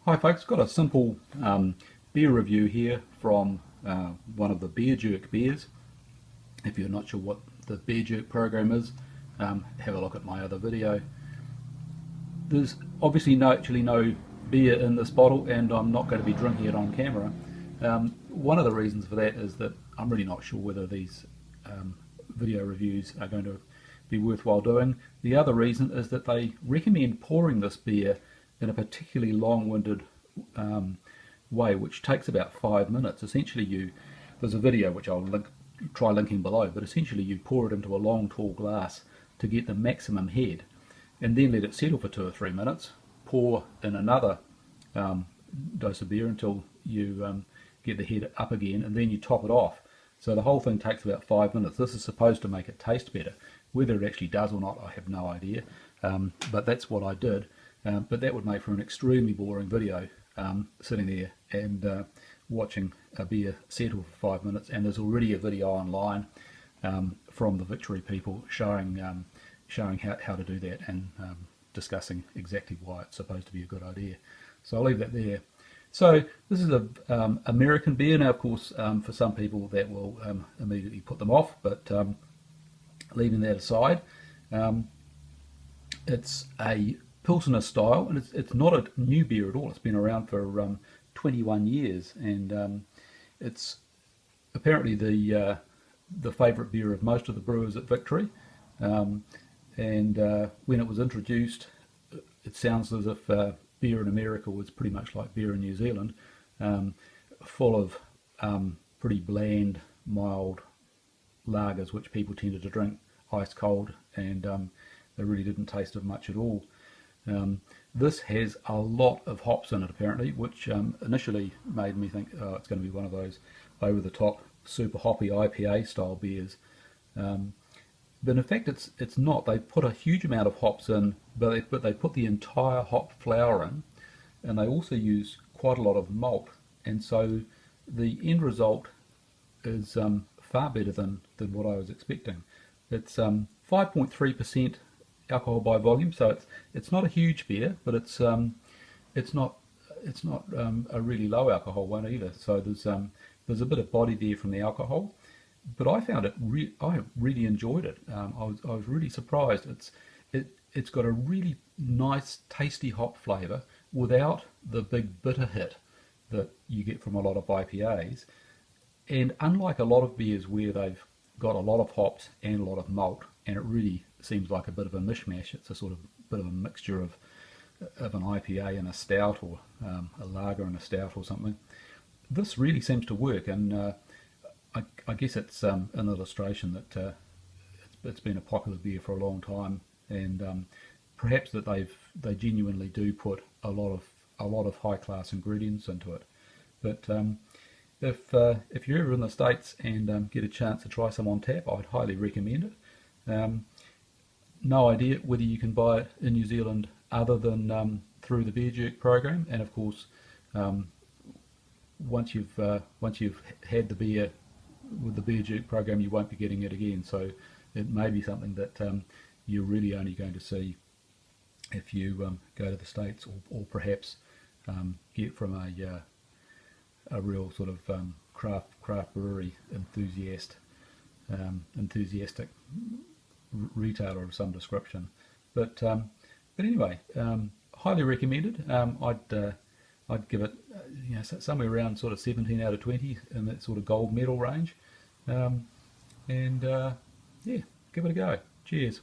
Hi folks, got a simple beer review here from one of the Beerjerk beers. If you're not sure what the Beerjerk program is, have a look at my other video. There's obviously actually no beer in this bottle, and I'm not going to be drinking it on camera. One of the reasons for that is that I'm really not sure whether these video reviews are going to be worthwhile doing. The other reason is that they recommend pouring this beer in a particularly long-winded way, which takes about 5 minutes. Essentially, there's a video which I'll try linking below, but essentially you pour it into a long, tall glass to get the maximum head, and then let it settle for 2 or 3 minutes. Pour in another dose of beer until you get the head up again, and then you top it off. So the whole thing takes about 5 minutes. This is supposed to make it taste better. Whether it actually does or not, I have no idea, but that's what I did. But that would make for an extremely boring video, sitting there and watching a beer settle for 5 minutes. And there's already a video online from the Victory people showing how to do that, and discussing exactly why it's supposed to be a good idea. So I'll leave that there. So this is a American beer. Now, of course, for some people that will immediately put them off, but leaving that aside, it's a Pilsner style, and it's not a new beer at all. It's been around for 21 years, and it's apparently the favourite beer of most of the brewers at Victory. And when it was introduced, it sounds as if beer in America was pretty much like beer in New Zealand, full of pretty bland, mild lagers, which people tended to drink ice cold, and they really didn't taste of much at all. This has a lot of hops in it apparently, which initially made me think, oh, it's going to be one of those over-the-top, super hoppy IPA style beers. But in fact it's not. They put a huge amount of hops in, but they put the entire hop flower in, and they also use quite a lot of malt, and so the end result is far better than what I was expecting. It's 5.3% alcohol by volume, so it's not a huge beer, but it's not a really low alcohol one either. So there's a bit of body there from the alcohol, but I found it I really enjoyed it. I was really surprised. It's got a really nice, tasty hop flavour without the big bitter hit that you get from a lot of IPAs, and unlike a lot of beers where they've got a lot of hops and a lot of malt, and it really seems like a bit of a mishmash. It's a sort of bit of a mixture of an IPA and a stout, or a lager and a stout or something. This really seems to work, and I guess it's an illustration that it's been a popular beer for a long time, and perhaps that they genuinely do put a lot of high class ingredients into it. But if you're ever in the States and get a chance to try some on tap, I'd highly recommend it. No idea whether you can buy it in New Zealand other than through the Beerjerk program, and of course once you've had the beer with the Beerjerk program, you won't be getting it again. So it may be something that you're really only going to see if you go to the States, or perhaps get from a real sort of craft brewery enthusiastic retailer of some description. But anyway, highly recommended. I'd give it somewhere around sort of 17 out of 20 in that sort of gold medal range, and yeah, give it a go. Cheers.